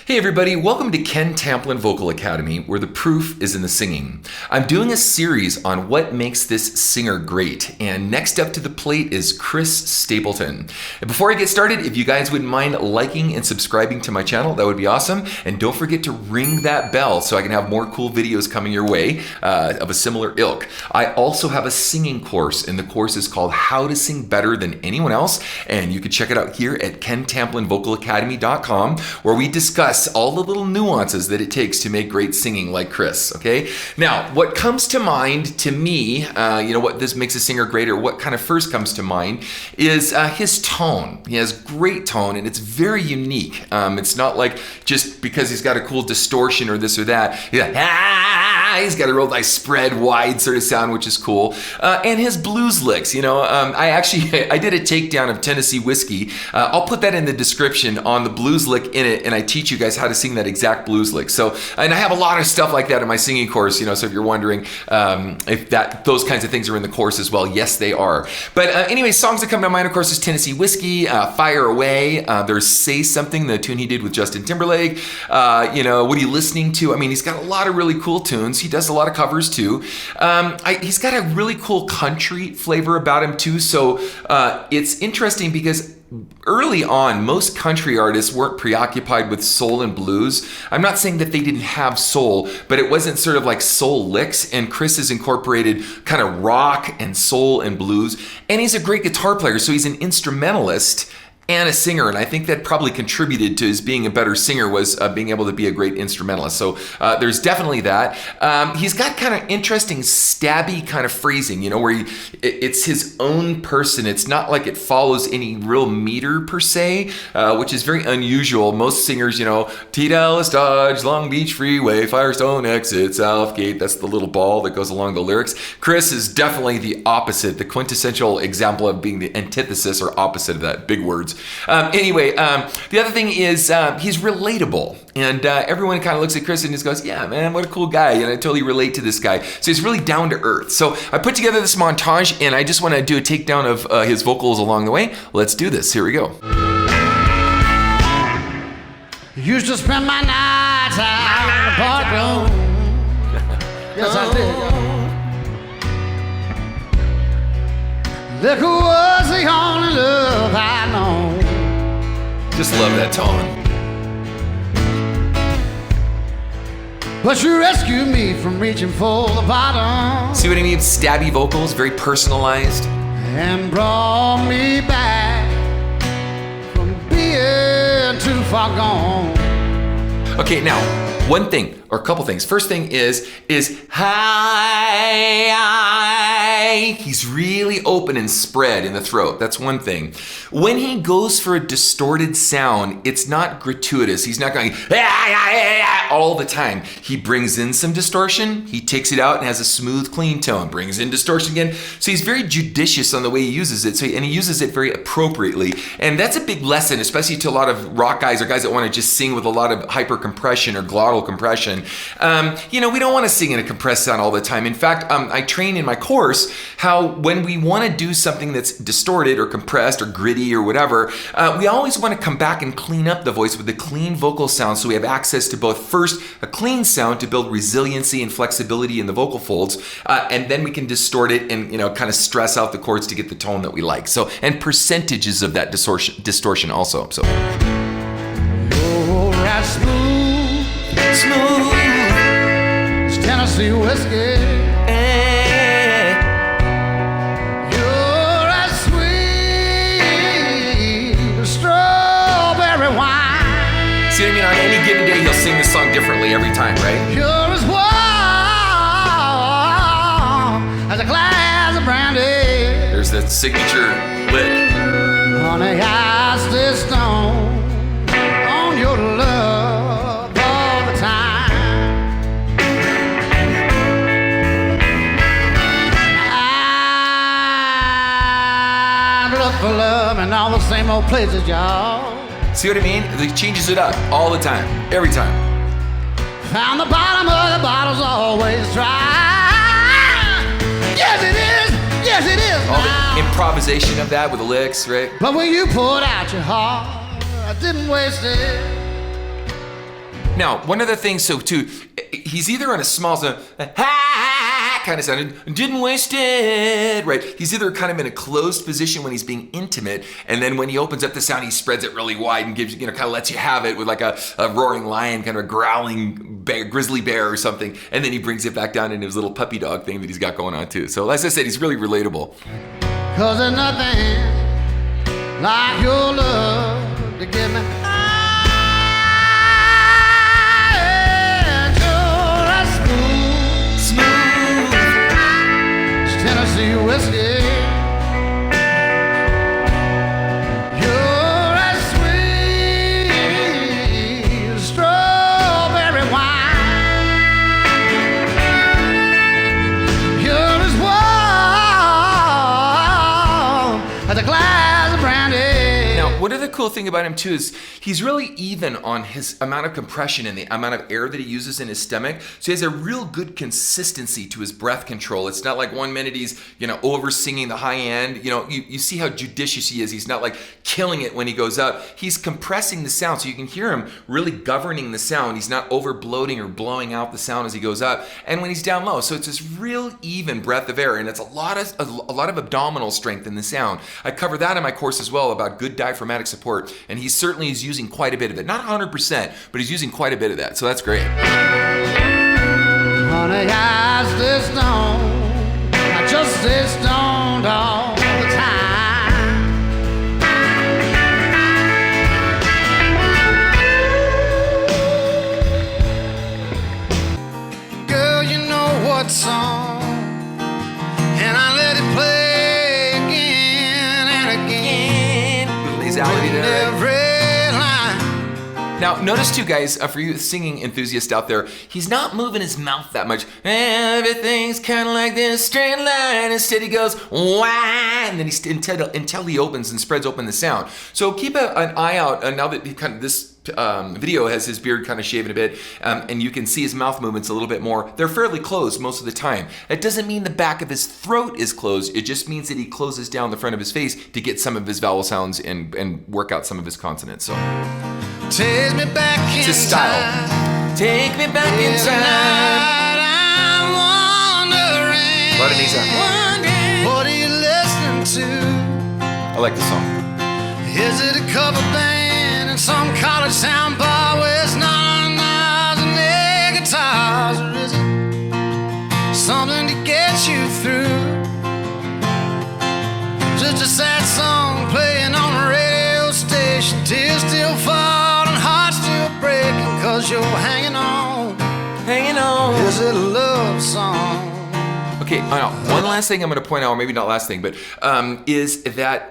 Hey everybody, welcome to Ken Tamplin Vocal Academy, where the proof is in the singing. I'm doing a series on what makes this singer great, and next up to the plate is Chris Stapleton. And before I get started, if you guys wouldn't mind liking and subscribing to my channel, that would be awesome. And don't forget to ring that bell so I can have more cool videos coming your way of a similar ilk. I also have a singing course, and the course is called How to Sing Better Than Anyone Else, and you can check it out here at kentamplinvocalacademy.com, where we discuss all the little nuances that it takes to make great singing like Chris, okay? Now, what comes to mind to me, what this makes a singer great, or what kind of first comes to mind, is his tone. He has great tone, and it's very unique. It's not like just because he's got a cool distortion or this or that. He's got a real nice spread wide sort of sound, which is cool. And his blues licks, I did a takedown of Tennessee Whiskey. I'll put that in the description on the blues lick in it, and I teach you guys how to sing that exact blues lick. So, and I have a lot of stuff like that in my singing course, so if you're wondering if those kinds of things are in the course as well, yes, they are. But anyway, songs that come to mind, of course, is Tennessee Whiskey, Fire Away, there's Say Something, the tune he did with Justin Timberlake, What Are You Listening To? I mean, he's got a lot of really cool tunes. He does a lot of covers too. He's got a really cool country flavor about him too. So it's interesting because early on, most country artists weren't preoccupied with soul and blues. I'm not saying that they didn't have soul, but it wasn't sort of like soul licks. And Chris has incorporated kind of rock and soul and blues. And he's a great guitar player, so he's an instrumentalist and a singer, and I think that probably contributed to his being a better singer, was being able to be a great instrumentalist. So there's definitely that. He's got kind of interesting stabby kind of phrasing, where it's his own person. It's not like it follows any real meter per se, which is very unusual. Most singers, T. Dallas Dodge, Long Beach Freeway, Firestone Exit, Southgate. That's the little ball that goes along the lyrics. Chris is definitely the opposite, the quintessential example of being the antithesis or opposite of that. Big words. The other thing is he's relatable, and everyone kind of looks at Chris and just goes, yeah, man, what a cool guy, and I totally relate to this guy. So he's really down to earth. So I put together this montage, and I just want to do a takedown of his vocals along the way. Let's do this. Here we go. Used to spend my nights out in the park room. Yes, I did. Liquor was the only love I know. Just love that tone. But you rescued me from reaching for the bottom. See what I mean? Stabby vocals, very personalized. And brought me back from being too far gone. Okay, now, one thing, or a couple things. First thing is high. He's really open and spread in the throat. That's one thing. When he goes for a distorted sound, it's not gratuitous. He's not going all the time. He brings in some distortion, he takes it out and has a smooth, clean tone, brings in distortion again. So he's very judicious on the way he uses it. And he uses it very appropriately. And that's a big lesson, especially to a lot of rock guys or guys that want to just sing with a lot of hyper compression or glottal compression. We don't want to sing in a compressed sound all the time. In fact, I train in my course how when we want to do something that's distorted or compressed or gritty or whatever, we always want to come back and clean up the voice with a clean vocal sound, so we have access to both first a clean sound to build resiliency and flexibility in the vocal folds, and then we can distort it and kind of stress out the chords to get the tone that we like. So, and percentages of that distortion also. So. You're right smooth. It's Tennessee Whiskey. You're as sweet as strawberry wine. See what I mean? On any given day, he'll sing this song differently every time, right? You're as warm as a glass of brandy. There's that signature lick. Honey, I stay stoned on your love all the time. I look for love in all the same old places, y'all. See what I mean? He changes it up all the time, every time. Found the bottom of the bottle's always dry. Yes, it is. Yes, it is. All the improvisation of that with the licks, right? But when you poured out your heart, I didn't waste it. Now, one other thing, so too, he's either on a small sound, kind of sound, didn't waste it, right? He's either kind of in a closed position when he's being intimate, and then when he opens up the sound, he spreads it really wide and gives, kind of lets you have it with like a roaring lion, kind of a growling bear, grizzly bear or something, and then he brings it back down into his little puppy dog thing that he's got going on too. So as I said, he's really relatable. 'Cause there's nothing like your love to give me. Tennessee whiskey. You're as sweet as strawberry wine. You're as warm as a glass of brandy. Now, one other cool thing about him too is he's really even on his amount of compression and the amount of air that he uses in his stomach. So he has a real good consistency to his breath control. It's not like 1 minute he's, over singing the high end. You see how judicious he is. He's not like killing it when he goes up. He's compressing the sound, so you can hear him really governing the sound. He's not over bloating or blowing out the sound as he goes up. And when he's down low, so it's this real even breath of air, and it's a lot of abdominal strength in the sound. I cover that in my course as well about good diaphragmatic support, and he certainly is using quite a bit of it. Not 100%, but he's using quite a bit of that, so that's great. Honey, I stay stoned. I just stay stoned all the time. Girl, you know what song, and I let it play again and again. Nasality there. Every line. Now, notice too, guys, for you singing enthusiasts out there, he's not moving his mouth that much. Everything's kind of like this straight line. Instead, he goes wah, and then until he opens and spreads open the sound. So keep an eye out. Now that this video has his beard kind of shaven a bit, and you can see his mouth movements a little bit more. They're fairly closed most of the time. That doesn't mean the back of his throat is closed. It just means that he closes down the front of his face to get some of his vowel sounds and work out some of his consonants. So take me back in it's his style. time. Take me back in time. I'm wondering. What What are you listening to? I like the song. Is it a cover band in some college town bar where it's not knives and air guitars? Or is it something to get you through? Just a sad song playing on a radio station. Tears still fall and hearts still breaking 'cause you're hanging on. Hanging on. Is it a love song? Okay, one last thing I'm going to point out, or maybe not last thing, but is that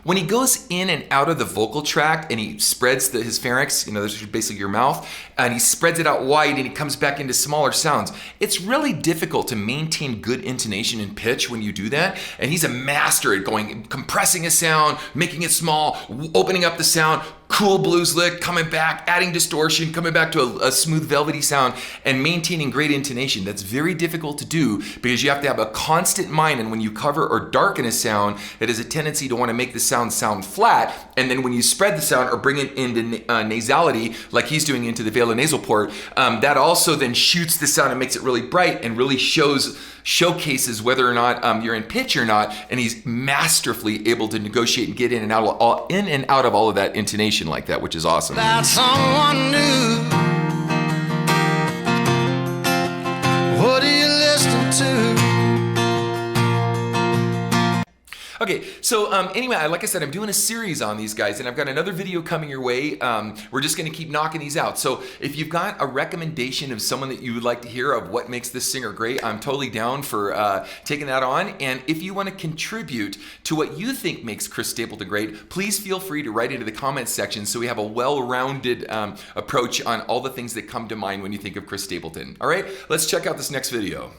when he goes in and out of the vocal tract and he spreads his pharynx, this is basically your mouth, and he spreads it out wide and he comes back into smaller sounds, it's really difficult to maintain good intonation and pitch when you do that. And he's a master at compressing a sound, making it small, opening up the sound, cool blues lick, coming back, adding distortion, coming back to a smooth velvety sound, and maintaining great intonation. That's very difficult to do because you have to have a constant mind, and when you cover or darken a sound, it has a tendency to want to make the sound flat, and then when you spread the sound or bring it into nasality, like he's doing into the velar-nasal port, that also then shoots the sound and makes it really bright and really showcases whether or not you're in pitch or not, and he's masterfully able to negotiate and get in and out of all of that intonation like that, which is awesome. About someone new. What are you listening to? Okay, so anyway, like I said, I'm doing a series on these guys, and I've got another video coming your way. We're just going to keep knocking these out. So if you've got a recommendation of someone that you would like to hear of what makes this singer great, I'm totally down for taking that on. And if you want to contribute to what you think makes Chris Stapleton great, please feel free to write into the comments section so we have a well-rounded approach on all the things that come to mind when you think of Chris Stapleton. All right, let's check out this next video.